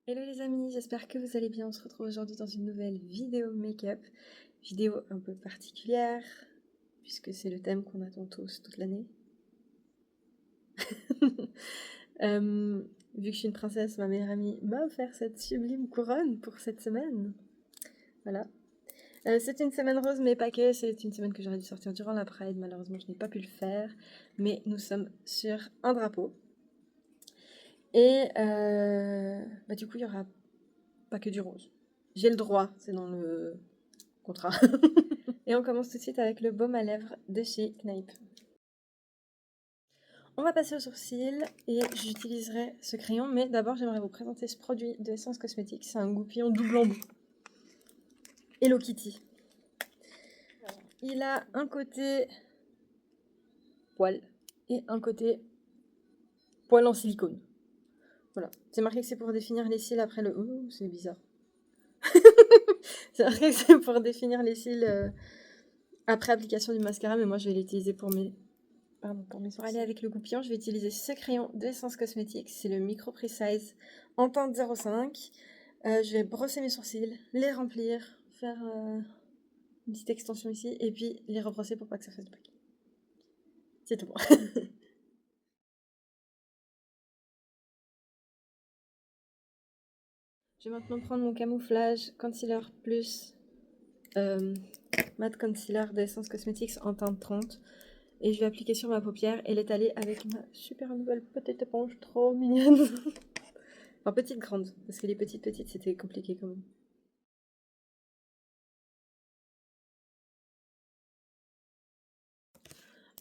Hello les amis, j'espère que vous allez bien. On se retrouve aujourd'hui dans une nouvelle vidéo make-up. Vidéo un peu particulière, puisque c'est le thème qu'on attend tous toute l'année. Vu que je suis une princesse, ma meilleure amie m'a offert cette sublime couronne pour cette semaine. Voilà. C'est une semaine rose, mais pas que. C'est une semaine que j'aurais dû sortir durant la Pride. Malheureusement, je n'ai pas pu le faire. Mais nous sommes sur un drapeau. Et du coup, il n'y aura pas que du rose. J'ai le droit, c'est dans le contrat. Et on commence tout de suite avec le baume à lèvres de chez Knipe. On va passer aux sourcils et j'utiliserai ce crayon, mais d'abord j'aimerais vous présenter ce produit de Essence Cosmetics. C'est un goupillon double embout. Hello Kitty. Il a un côté poil et un côté poil en silicone. Voilà. C'est marqué que c'est pour définir les cils après le... Ouh, c'est bizarre. C'est marqué que c'est pour définir les cils après application du mascara, mais moi je vais l'utiliser pour mes... Pour aller avec le goupillon, je vais utiliser ce crayon de Essence Cosmetics. C'est le Micro Precise en teinte 05. Je vais brosser mes sourcils, les remplir, faire une petite extension ici, et puis les rebrosser pour pas que ça fasse de plaques. C'est tout. Je vais maintenant prendre mon camouflage concealer plus matte concealer de Essence Cosmetics en teinte 30. Et je vais appliquer sur ma paupière et l'étaler avec ma super nouvelle petite éponge trop mignonne. Enfin, petite grande, parce que les petites c'était compliqué quand même.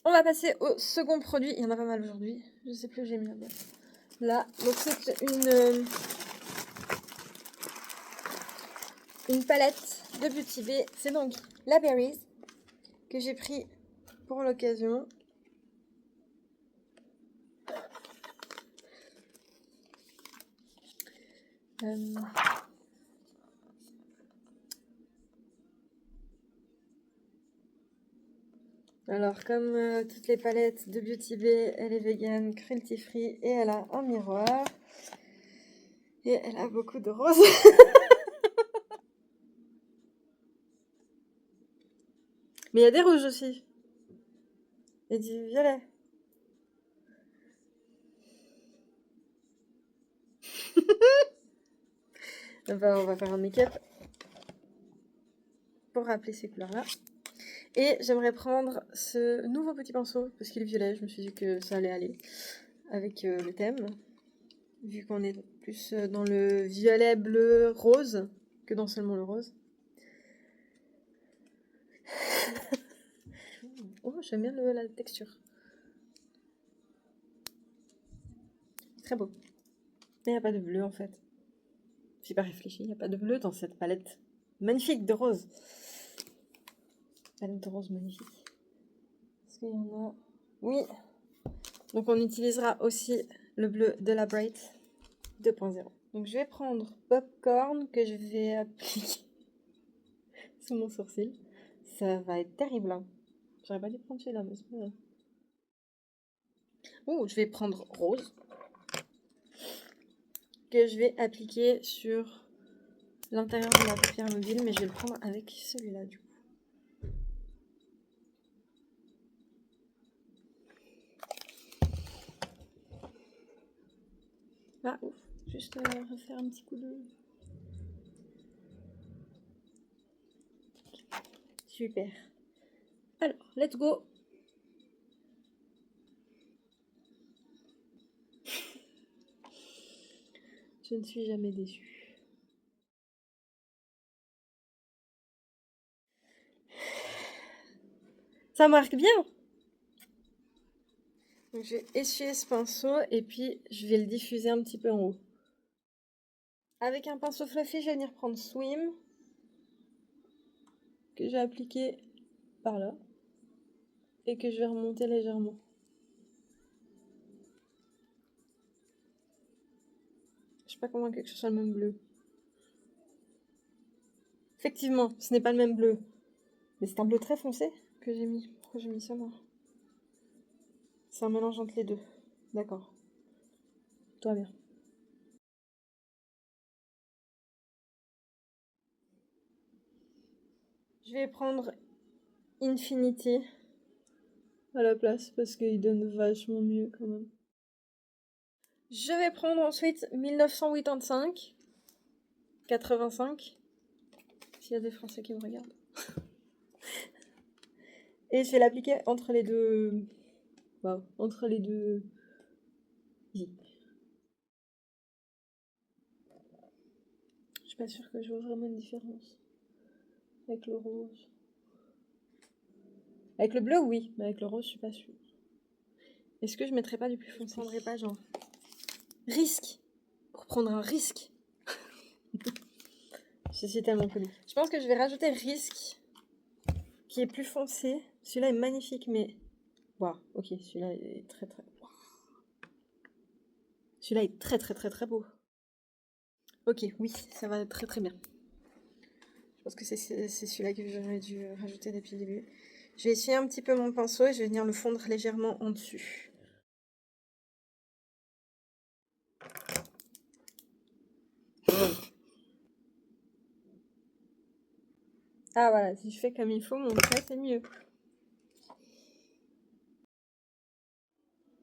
On va passer au second produit. Il y en a pas mal aujourd'hui. Je sais plus où j'ai mis la boîte. Là, donc c'est une palette de Beauty Bay. C'est donc la Berries que j'ai pris pour l'occasion. Alors, comme toutes les palettes de Beauty Bay, elle est vegan, cruelty free et elle a un miroir. Et elle a beaucoup de roses. Mais il y a des rouges aussi. Et du violet. Enfin, on va faire un make-up pour rappeler ces couleurs-là. Et j'aimerais prendre ce nouveau petit pinceau, parce qu'il est violet, je me suis dit que ça allait aller avec le thème. Vu qu'on est plus dans le violet, bleu, rose, que dans seulement le rose. Oh, j'aime bien la texture. Très beau. Mais il n'y a pas de bleu en fait. J'ai pas réfléchi, il n'y a pas de bleu dans cette palette magnifique de rose. Palette de rose magnifique. Est-ce qu'il y en a? Oui. Donc on utilisera aussi le bleu de la Bright 2.0. Donc je vais prendre Popcorn que je vais appliquer sous mon sourcil. Ça va être terrible. Hein. J'aurais pas dû prendre celui-là, mais c'est pas grave. Oh, je vais prendre Rose que je vais appliquer sur l'intérieur de la paupière mobile, mais je vais le prendre avec celui-là du coup. Ah ouf, juste refaire un petit coup de... Super. Alors, let's go. Je ne suis jamais déçue. Ça marque bien. Donc je vais essuyer ce pinceau et puis je vais le diffuser un petit peu en haut. Avec un pinceau fluffy, je vais venir prendre Swim que j'ai appliqué par là et que je vais remonter légèrement. Je suis pas convaincue que ce soit le même bleu. Effectivement, ce n'est pas le même bleu. Mais c'est un bleu très foncé que j'ai mis. Pourquoi j'ai mis ça moi? C'est un mélange entre les deux. D'accord. Toi bien. Je vais prendre Infinity à la place parce qu'il donne vachement mieux quand même. Je vais prendre ensuite 1985, 85, s'il y a des Français qui me regardent. Et je vais l'appliquer entre les deux... Wow, entre les deux... Je suis pas sûre que je vois vraiment une différence avec le rose. Avec le bleu, oui, mais avec le rose, je suis pas sûre. Est-ce que je mettrais pas du plus foncé? Je prendrais pas genre risque pour prendre un risque. C'est tellement connu. Je pense que je vais rajouter risque qui est plus foncé. Celui-là est magnifique, mais waouh, ok, celui-là est très très. Celui-là est très très très très beau. Ok, oui, ça va très très bien. Je pense que c'est celui-là que j'aurais dû rajouter depuis le début. Je vais essuyer un petit peu mon pinceau et je vais venir le fondre légèrement en dessus. Ah voilà, si je fais comme il faut, mon trait c'est mieux.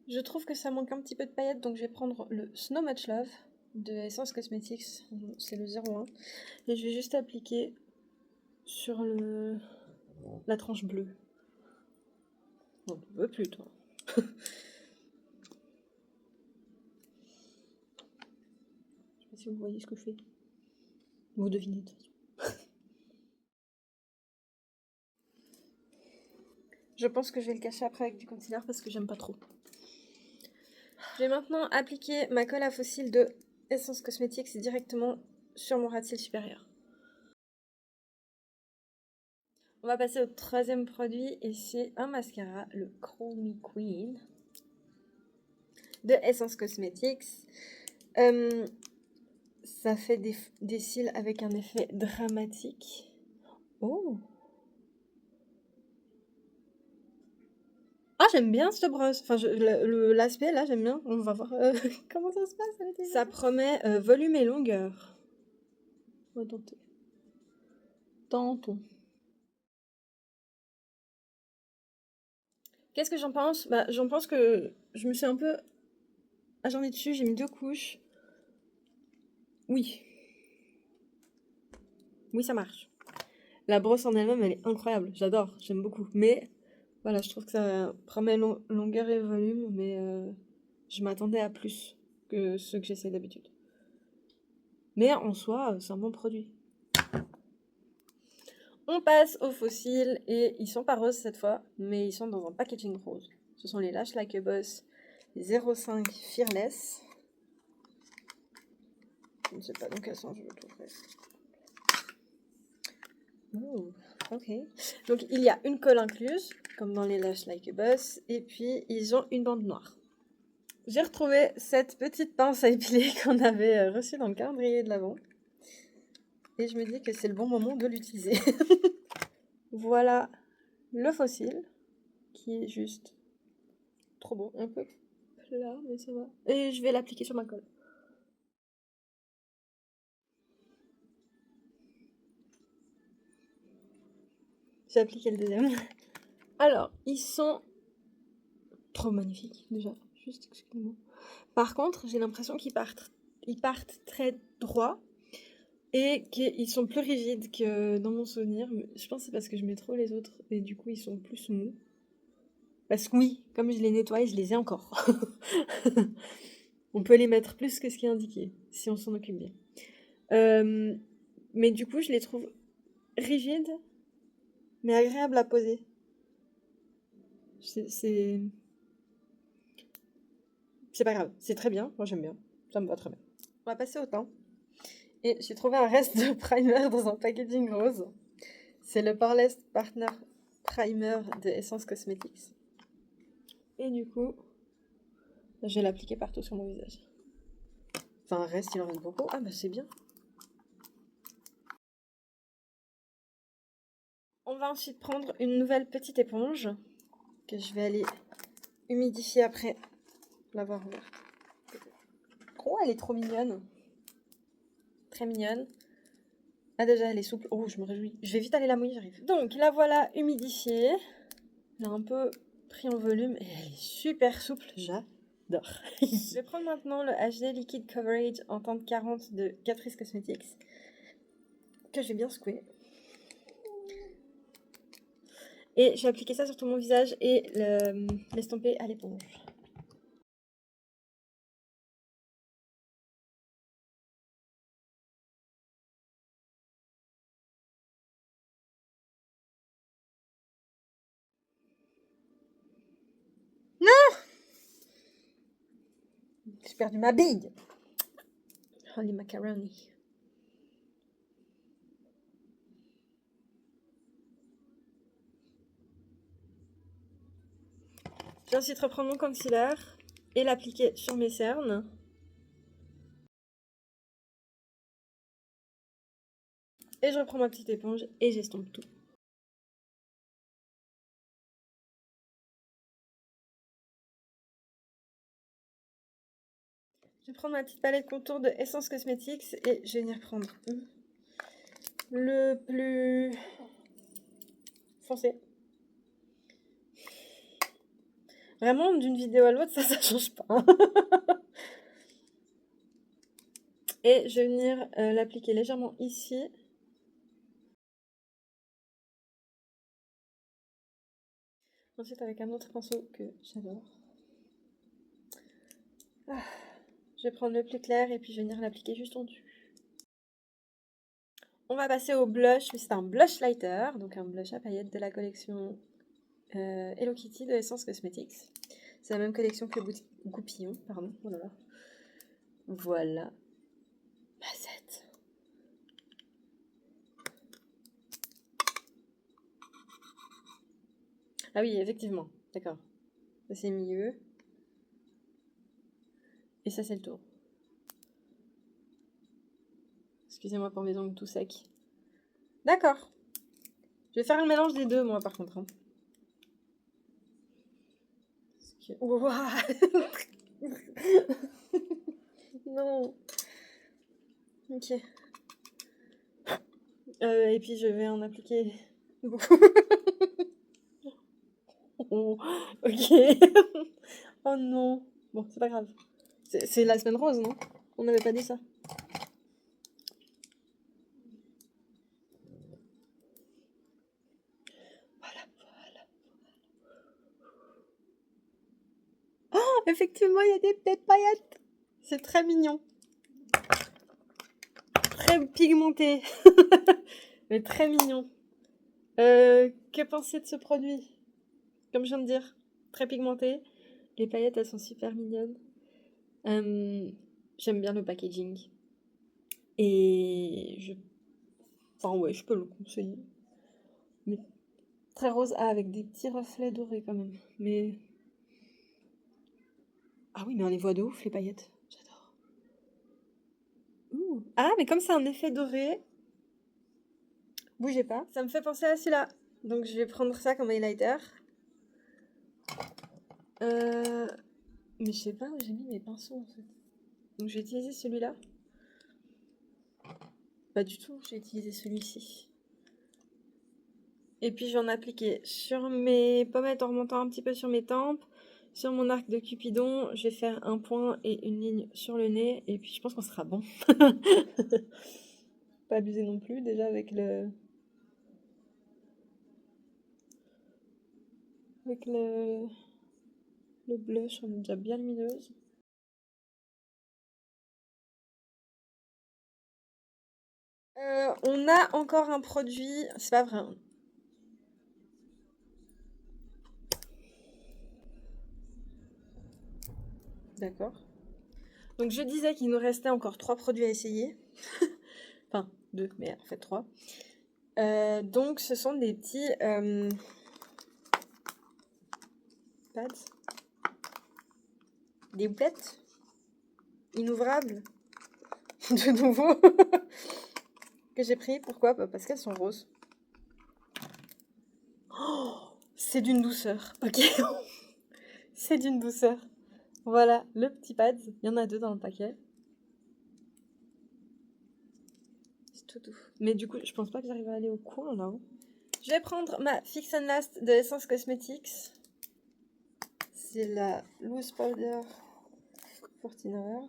Je trouve que ça manque un petit peu de paillettes, donc je vais prendre le Snow Much Love de Essence Cosmetics, c'est le 01, et je vais juste appliquer sur la tranche bleue. On ne veut plus, toi. Je sais pas si vous voyez ce que je fais. Vous devinez de toute façon. Je pense que je vais le cacher après avec du concealer parce que j'aime pas trop. Je vais maintenant appliquer ma colle à fossiles de Essence Cosmetics directement sur mon ras de cils supérieur. On va passer au troisième produit et c'est un mascara, le Call Me Queen de Essence Cosmetics. Ça fait des cils avec un effet dramatique. Oh! Ah, j'aime bien cette brosse. Enfin, l'aspect là, j'aime bien. On va voir comment ça se passe. Ça promet volume et longueur. On va tenter. Tentons. Qu'est-ce que j'en pense? Bah, j'en pense que je me suis un peu ajournée dessus. J'ai mis 2 couches. Oui. Oui, ça marche. La brosse en elle-même, elle est incroyable. J'adore. J'aime beaucoup. Mais voilà, je trouve que ça promet longueur et volume. Mais je m'attendais à plus que ce que j'essaie d'habitude. Mais en soi, c'est un bon produit. On passe aux fossiles et ils sont pas roses cette fois, mais ils sont dans un packaging rose. Ce sont les Lash Like a Boss 05 Fearless. Je ne sais pas dans quel sens je le trouverai. Oh, ok. Donc il y a une colle incluse, comme dans les Lash Like a Boss, et puis ils ont une bande noire. J'ai retrouvé cette petite pince à épiler qu'on avait reçue dans le calendrier de l'Avent. Et je me dis que c'est le bon moment de l'utiliser. Voilà le fossile, qui est juste trop beau. Un peu plat, mais ça va. Et je vais l'appliquer sur ma colle. J'ai appliqué le deuxième. Alors, ils sont trop magnifiques, déjà. Juste, excusez-moi. Par contre, j'ai l'impression qu'ils partent très droit et qu'ils sont plus rigides que dans mon souvenir. Je pense que c'est parce que je mets trop les autres et du coup, ils sont plus mous. Parce que oui, comme je les nettoie, je les ai encore. On peut les mettre plus que ce qui est indiqué, si on s'en occupe bien. Mais du coup, je les trouve rigides, mais agréables à poser. C'est pas grave, c'est très bien, moi j'aime bien, ça me va très bien. On va passer au teint. Et j'ai trouvé un reste de primer dans un packaging rose. C'est le Poreless Partner Primer de Essence Cosmetics. Et du coup, je vais l'appliquer partout sur mon visage. Enfin, un reste, il en reste beaucoup. Ah bah c'est bien. On va ensuite prendre une nouvelle petite éponge que je vais aller humidifier après l'avoir ouverte. Oh, elle est trop mignonne. Très mignonne. Ah déjà, elle est souple. Oh, je me réjouis. Je vais vite aller la mouiller, j'arrive. Donc, la voilà humidifiée. Elle a un peu pris en volume et elle est super souple. J'adore. Je vais prendre maintenant le HD Liquid Coverage en teinte 40 de Catrice Cosmetics, que je vais bien secouer. Et je vais appliquer ça sur tout mon visage et l'estomper à l'éponge. J'ai perdu ma bille. Oh, les macaroni. Je vais ensuite reprendre mon concealer et l'appliquer sur mes cernes. Et je reprends ma petite éponge et j'estompe tout. Je vais prendre ma petite palette contour de Essence Cosmetics et je vais venir prendre le plus foncé. Vraiment, d'une vidéo à l'autre, ça change pas. Et je vais venir l'appliquer légèrement ici. Ensuite, avec un autre pinceau que j'adore. Ah. Je vais prendre le plus clair et puis je vais venir l'appliquer juste en dessus. On va passer au blush, mais c'est un blush lighter, donc un blush à paillettes de la collection Hello Kitty de Essence Cosmetics. C'est la même collection que Goupillon, pardon. Oh là là. Voilà. Passette. Ah oui, effectivement. D'accord. Ça c'est milieu. Et ça c'est le tour. Excusez-moi pour mes ongles tout secs. D'accord. Je vais faire un mélange des deux, moi, par contre. Hein. Ouah. Non. Ok. Et puis, je vais en appliquer beaucoup. Oh, ok. Oh non. Bon, c'est pas grave. C'est la semaine rose, non? On n'avait pas dit ça. Voilà, voilà. Oh, effectivement, il y a des petites paillettes. C'est très mignon. Très pigmenté. Mais très mignon. Que penser de ce produit? Comme je viens de dire, très pigmenté. Les paillettes, elles sont super mignonnes. J'aime bien le packaging. Et enfin ouais, je peux le conseiller. Mais très rose. Ah, avec des petits reflets dorés quand même. Mais... Ah oui, mais on les voit de ouf, les paillettes. J'adore. Ouh. Ah, mais comme c'est un effet doré... Bougez pas. Ça me fait penser à celui-là. Donc je vais prendre ça comme highlighter. Mais je sais pas où j'ai mis mes pinceaux en fait. Donc je vais utiliser celui-là. Pas du tout, j'ai utilisé celui-ci. Et puis je vais en appliquer sur mes pommettes en remontant un petit peu sur mes tempes. Sur mon arc de Cupidon, je vais faire un point et une ligne sur le nez. Et puis je pense qu'on sera bon. Pas abuser non plus, déjà avec le... Avec le blush, on est déjà bien lumineuse. On a encore un produit, c'est pas vrai. D'accord. Donc je disais qu'il nous restait encore 3 produits à essayer. Enfin, 2, mais en fait 3. Donc ce sont des petits pads. Des houpplettes inouvrables. De nouveau. Que j'ai pris. Pourquoi? Parce qu'elles sont roses. Oh, c'est d'une douceur. Ok. C'est d'une douceur. Voilà, le petit pad. Il y en a 2 dans le paquet. tout. Mais du coup, je pense pas que j'arrive à aller au coin là. Je vais prendre ma Fix and Last de Essence Cosmetics. C'est la Loose Powder 14 Hours.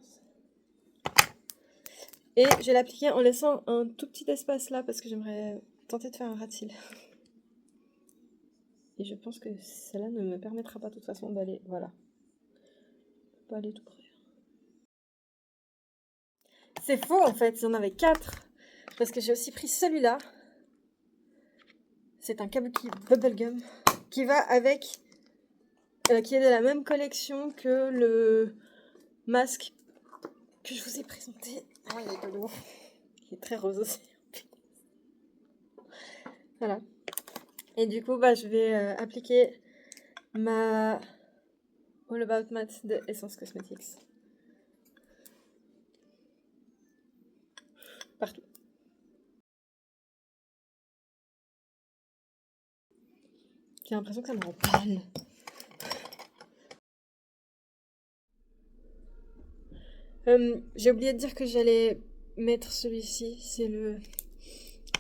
Et je vais l'appliquer en laissant un tout petit espace là parce que j'aimerais tenter de faire un ras de cils. Et je pense que celle-là ne me permettra pas de toute façon d'aller, voilà. Pas aller tout près. C'est faux en fait, il y en avait 4. Parce que j'ai aussi pris celui-là. C'est un kabuki bubblegum qui va avec, qui est de la même collection que le masque que je vous ai présenté. Oh, il est pas lourd. Il est très rose aussi. Voilà. Et du coup, bah, je vais appliquer ma All About Matte de Essence Cosmetics. Partout. J'ai l'impression que ça me rend pâle. J'ai oublié de dire que j'allais mettre celui-ci. C'est le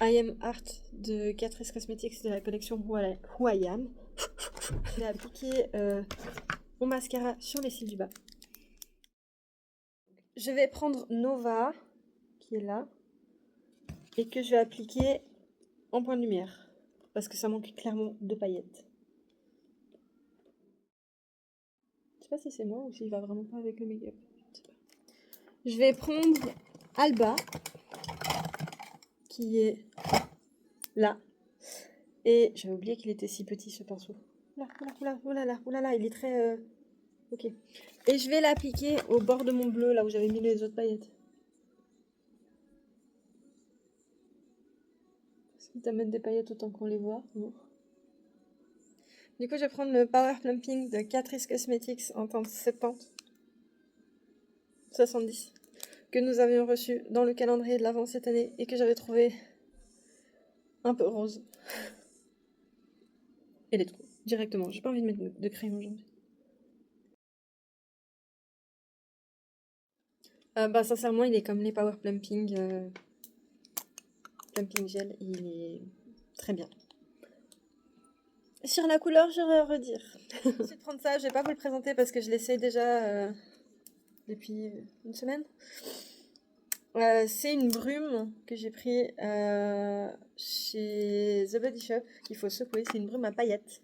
I Am Art de Catrice Cosmetics de la collection Who I Am. Je vais appliquer mon mascara sur les cils du bas. Je vais prendre Nova, qui est là, et que je vais appliquer en point de lumière, parce que ça manque clairement de paillettes. Je sais pas si c'est moi ou s'il va vraiment pas avec le make-up. Je vais prendre Alba, qui est là. Et j'avais oublié qu'il était si petit ce pinceau. Oulala, il est très... Ok. Et je vais l'appliquer au bord de mon bleu, là où j'avais mis les autres paillettes. Est-ce que tu mettre des paillettes autant qu'on les voit? Non. Du coup, je vais prendre le Power Plumping de Catrice Cosmetics en teinte 70, que nous avions reçu dans le calendrier de l'avant cette année et que j'avais trouvé un peu rose. Et les trous, directement. J'ai pas envie de mettre de crayon aujourd'hui. Bah sincèrement, il est comme les Power Plumping. Plumping Gel, il est très bien. Sur la couleur, je vais redire. Je vais prendre ça, je vais pas vous le présenter parce que je l'essaye déjà depuis une semaine. C'est une brume que j'ai pris chez The Body Shop qu'il faut secouer. C'est une brume à paillettes.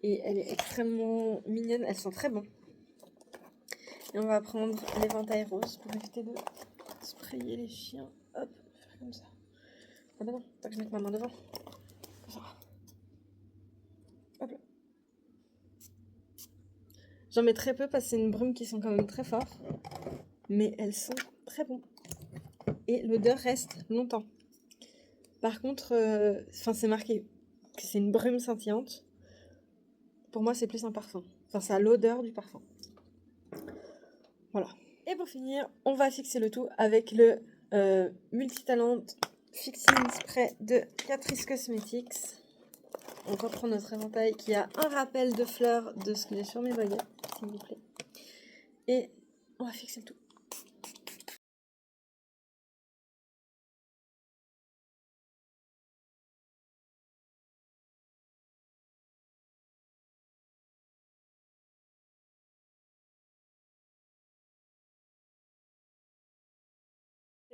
Et elle est extrêmement mignonne, elle sent très bon. Et on va prendre l'éventail rose pour éviter de sprayer les chiens. Hop, faire comme ça. Ah bah non, pas que je mette ma main devant. Hop là. J'en mets très peu parce que c'est une brume qui sent quand même très fort. Mais elles sont très bon. Et l'odeur reste longtemps. Par contre, c'est marqué que c'est une brume scintillante. Pour moi, c'est plus un parfum. Enfin, ça a l'odeur du parfum. Voilà. Et pour finir, on va fixer le tout avec le Multitalent Fixing Spray de Catrice Cosmetics. On reprend notre éventail qui a un rappel de fleurs de ce qu'il est sur mes baguettes, s'il vous plaît. Et on va fixer le tout.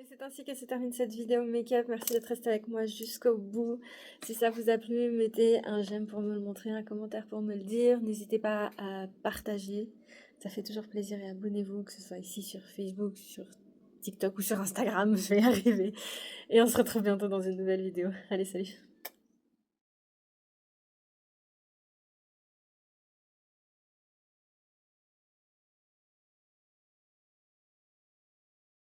Et c'est ainsi que se termine cette vidéo make-up. Merci d'être resté avec moi jusqu'au bout. Si ça vous a plu, mettez un j'aime pour me le montrer, un commentaire pour me le dire. N'hésitez pas à partager. Ça fait toujours plaisir et abonnez-vous, que ce soit ici sur Facebook, sur TikTok ou sur Instagram. Je vais y arriver. Et on se retrouve bientôt dans une nouvelle vidéo. Allez, salut!